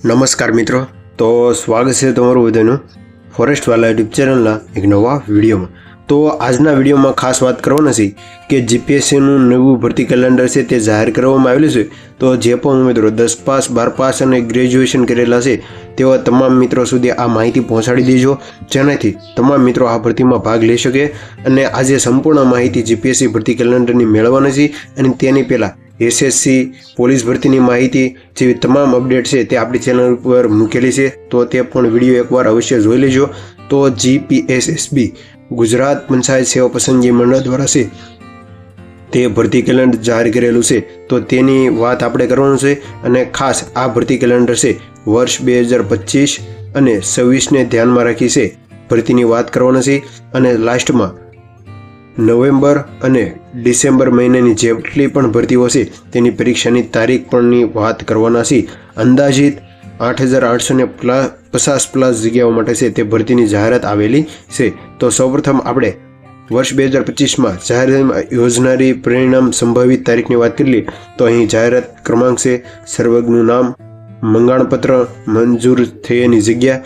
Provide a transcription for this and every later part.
નમસ્કાર મિત્રો, તો સ્વાગત છે તમારું બધાનું ફોરેસ્ટવાલા યુટ્યુબ ચેનલના એક નવા વિડીયોમાં. તો આજના વિડીયોમાં ખાસ વાત કરવાની છે કે જીપીએસસીનું નવું ભરતી કેલેન્ડર છે તે જાહેર કરવામાં આવેલું છે. તો જે પણ મિત્રો 10 પાસ 12 પાસ અને ગ્રેજ્યુએશન કરેલા છે તેવા તમામ મિત્રો સુધી આ માહિતી પહોંચાડી દેજો, જેનાથી તમામ મિત્રો આ ભરતીમાં ભાગ લઈ શકે. અને આજે સંપૂર્ણ માહિતી જીપીએસસી ભરતી કેલેન્ડરની મેળવવાની છે અને તેની પહેલાં એસએસસી પોલીસ ભરતીની માહિતી જેવી તમામ અપડેટ છે તે આપણી ચેનલ ઉપર મૂકેલી છે, તો તે પણ વિડીયો એકવાર અવશ્ય જોઈ લેજો. તો જીપીએસએસબી ગુજરાત પંચાયત સેવા પસંદગી મંડળ દ્વારા છે તે ભરતી કેલેન્ડર જાહેર કરેલું છે, તો તેની વાત આપણે કરવાનું છે. અને ખાસ આ ભરતી કેલેન્ડર છે વર્ષ 2025 અને 26ને ધ્યાનમાં રાખી છે ભરતીની વાત કરવાની છે. અને લાસ્ટમાં નવેમ્બર અને ડિસેમ્બર મહિનાની જેટલી પણ ભરતીઓ છે તેની પરીક્ષાની તારીખ પણની વાત કરવાના છે. અંદાજિત 8,850 પ્લસ જગ્યાઓ માટે છે તે ભરતીની જાહેરાત આવેલી છે. તો સૌપ્રથમ આપણે વર્ષ 2025માં જાહેર યોજનારી પરિણામ સંભવિત તારીખની વાત કરી લઈએ. તો અહીં જાહેરાત ક્રમાંક છે, સર્વજ્ઞનું નામ, મંગાણપત્ર, મંજૂર થયેની જગ્યા,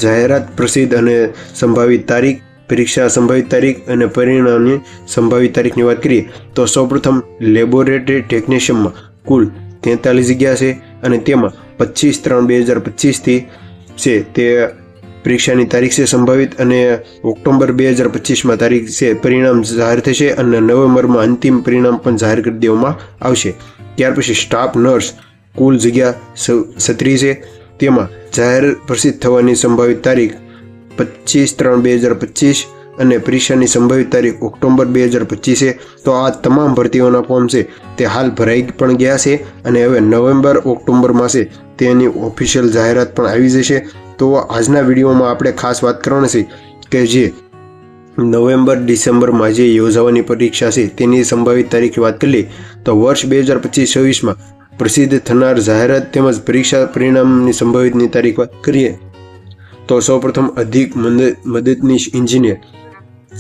જાહેરાત પ્રસિદ્ધ અને સંભવિત તારીખ, પરીક્ષા સંભવિત તારીખ અને પરિણામની સંભવિત તારીખની વાત કરીએ તો સૌપ્રથમ લેબોરેટરી ટેકનિશિયનમાં કુલ 43 જગ્યા છે અને તેમાં 25/3/2025થી છે તે પરીક્ષાની તારીખ છે સંભવિત. અને ઓક્ટોબર 2025માં તારીખ છે પરિણામ જાહેર થશે અને નવેમ્બરમાં અંતિમ પરિણામ પણ જાહેર કરી દેવામાં આવશે. ત્યાર પછી સ્ટાફ નર્સ કુલ જગ્યા 36 છે, તેમાં જાહેર પ્રસિદ્ધ થવાની સંભવિત તારીખ 25/3/2025 અને પરીક્ષાની સંભવિત તારીખ ઓક્ટોબર 2025 છે. તો આ તમામ ભરતીઓના ફોર્મ છે તે હાલ ભરાઈ પણ ગયા છે અને હવે નવેમ્બર ઓક્ટોબરમાં છે તેની ઓફિશિયલ જાહેરાત પણ આવી જશે. તો આજના વિડીયોમાં આપણે ખાસ વાત કરવાની છે કે જે નવેમ્બર ડિસેમ્બરમાં જે યોજાવાની પરીક્ષા છે તેની સંભવિત તારીખની વાત કરી તો વર્ષ 2025-26માં પ્રસિદ્ધ થનાર જાહેરાત તેમજ પરીક્ષા પરિણામની સંભવિતની તારીખ વાત કરીએ તો સૌપ્રથમ અધિક મદદનીશ એન્જિનિયર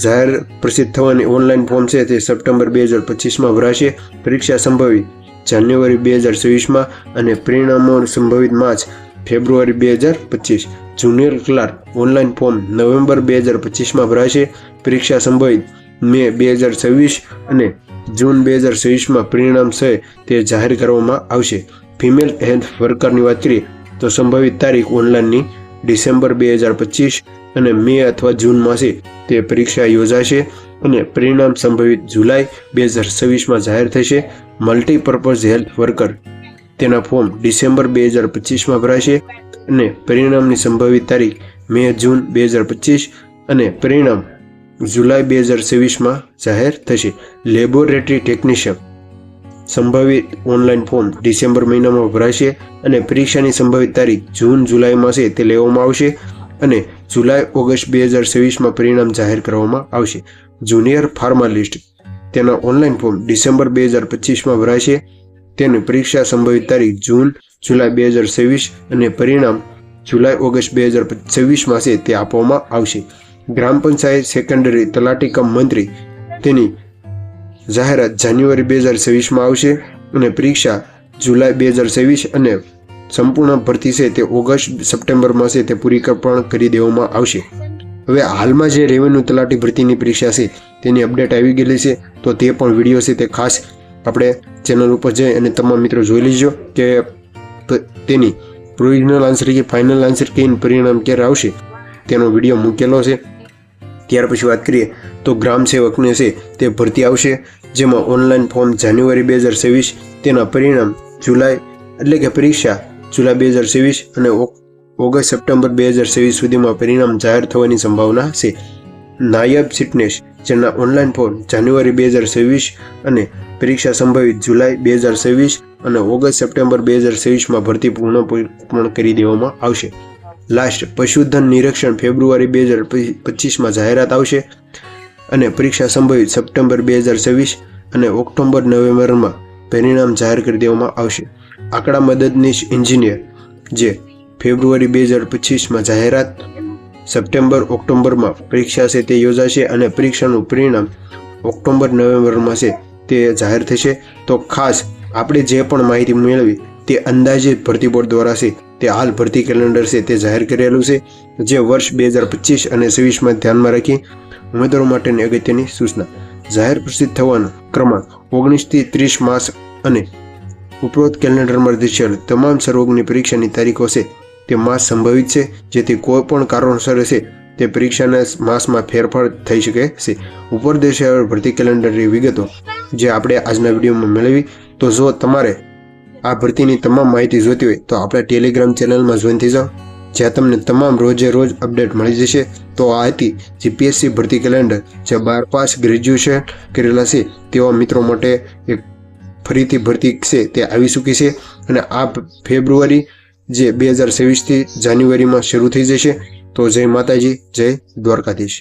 જાહેર પ્રસિદ્ધ થવાની ઓનલાઈન ફોર્મ છે તે સપ્ટેમ્બર 2025માં ભરાશે. પરીક્ષા સંભવિત જાન્યુઆરી 2026માં અને પરિણામો સંભવિત March February 2025. Junior clerk online form November 2025માં ભરાશે. પરીક્ષા સંભવિત મે 2026 અને જૂન 2026માં પરિણામ છે તે જાહેર કરવામાં આવશે. ફિમેલ હેલ્થ વર્કરની વાત કરીએ તો સંભવિત તારીખ ઓનલાઈનની ડિસેમ્બર 2025 અને મે અથવા જૂનમાં છે તે પરીક્ષા યોજાશે અને પરિણામ સંભવિત જુલાઈ 2026માં જાહેર થશે. મલ્ટીપર્પઝ હેલ્થ વર્કર તેના ફોર્મ ડિસેમ્બર 2025માં ભરાશે અને પરિણામની સંભવિત તારીખ મે જૂન 2025 અને પરિણામ જુલાઈ 2026માં જાહેર થશે. લેબોરેટરી ટેકનિશિયન સંભવિત ઓનલાઈન ફોર્મ ડિસેમ્બર મહિનામાં ભરાશે અને પરીક્ષાની સંભવિત તારીખ જૂન જુલાઈમાં છે તે લેવામાં આવશે અને જુલાઈ ઓગસ્ટ 2026માં પરિણામ જાહેર કરવામાં આવશે. જુનિયર ફાર્માલિસ્ટ તેના ઓનલાઈન ફોર્મ ડિસેમ્બર 2025માં ભરાશે. તેની પરીક્ષા સંભવિત તારીખ જૂન જુલાઈ 2026 અને પરિણામ જુલાઈ ઓગસ્ટ 2026માં છે તે આપવામાં આવશે. ગ્રામ પંચાયત સેકન્ડરી તલાટી કમ મંત્રી તેની જાહેરાત જાન્યુઆરી 2026માં આવશે અને પરીક્ષા જુલાઈ 2026 અને સંપૂર્ણ ભરતી છે તે ઓગસ્ટ સપ્ટેમ્બરમાં છે તે પૂરી પણ કરી દેવામાં આવશે. હવે હાલમાં જે રેવન્યુ તલાટી ભરતીની પરીક્ષા છે તેની અપડેટ આવી ગયેલી છે, તો તે પણ વિડીયો છે તે ખાસ આપણે ચેનલ ઉપર જઈ અને તમામ મિત્રો જોઈ લેજો કે તેની પ્રોવિઝનલ આન્સર કે ફાઇનલ આન્સર કે પરિણામ ક્યારે આવશે તેનો વિડીયો મૂકેલો છે. ત્યાર પછી વાત કરીએ તો ગ્રામ સેવકને છે તે ભરતી આવશે, જેમાં ઓનલાઈન ફોર્મ જાન્યુઆરી 2026 તેના પરિણામ જુલાઈ એટલે કે પરીક્ષા જુલાઈ 2026 અને ઓગસ્ટ સપ્ટેમ્બર 2026 સુધીમાં પરિણામ જાહેર થવાની સંભાવના છે. નાયબ ચીટનેસ જેના ઓનલાઈન ફોર્મ જાન્યુઆરી 2026 અને પરીક્ષા સંભવિત જુલાઈ 2026 અને ઓગસ્ટ સપ્ટેમ્બર 2026માં ભરતી પૂર્ણ કરી દેવામાં આવશે. લાસ્ટ પશુધન નિરીક્ષણ ફેબ્રુઆરી 2025માં જાહેરાત આવશે અને પરીક્ષા સંભવિત સપ્ટેમ્બર 2026 અને ઓક્ટોબર નવેમ્બરમાં પરિણામ જાહેર કરી દેવામાં આવશે. આંકડા મદદનીશ એન્જિનિયર જે ફેબ્રુઆરી 2025માં જાહેરાત, સપ્ટેમ્બર ઓક્ટોબરમાં પરીક્ષા છે તે યોજાશે અને પરીક્ષાનું પરિણામ ઓક્ટોબર નવેમ્બરમાં છે તે જાહેર થશે. તો ખાસ આપણે જે પણ માહિતી મેળવી તે અંદાજિત ભરતી બોર્ડ દ્વારા છે તે હાલ ભરતી કેલેન્ડર છે તે જાહેર કરેલું છે, જે વર્ષ 2025 અને 26માં ધ્યાનમાં રાખી ઉમેદવારો માટેની અગત્યની સૂચના. જાહેર પ્રસિદ્ધ થવાનો ક્રમાંક 19 થી 30 માસ અને ઉપરોક્ત કેલેન્ડરમાં દર્શાવેલ તમામ સર્વોગ્ની પરીક્ષાની તારીખો છે તે માસ સંભવિત છે, જેથી કોઈ પણ કારણોસર છે તે પરીક્ષાના માસમાં ફેરફાર થઈ શકે છે. ઉપર દર્શાવેલ ભરતી કેલેન્ડરની વિગતો જે આપણે આજના વિડીયોમાં મેળવી. તો જો તમારે આ ભરતીની તમામ માહિતી જોઈતી હોય તો આપણા ટેલિગ્રામ ચેનલમાં જોઈન થઈ જાઓ, જ્યાં તમને તમામ રોજે રોજ અપડેટ મળી જશે. તો આ હતી જીપીએસસી ભરતી કેલેન્ડર, જે 12 પાસ ગ્રેજ્યુએશન કરેલા છે તેવા મિત્રો માટે એક ફરીથી ભરતી છે તે આવી ચૂકી છે, અને આ ફેબ્રુઆરી જે 2026 થી જાન્યુઆરીમાં શરૂ થઈ જશે. તો જય માતાજી, જય દ્વારકાધીશ.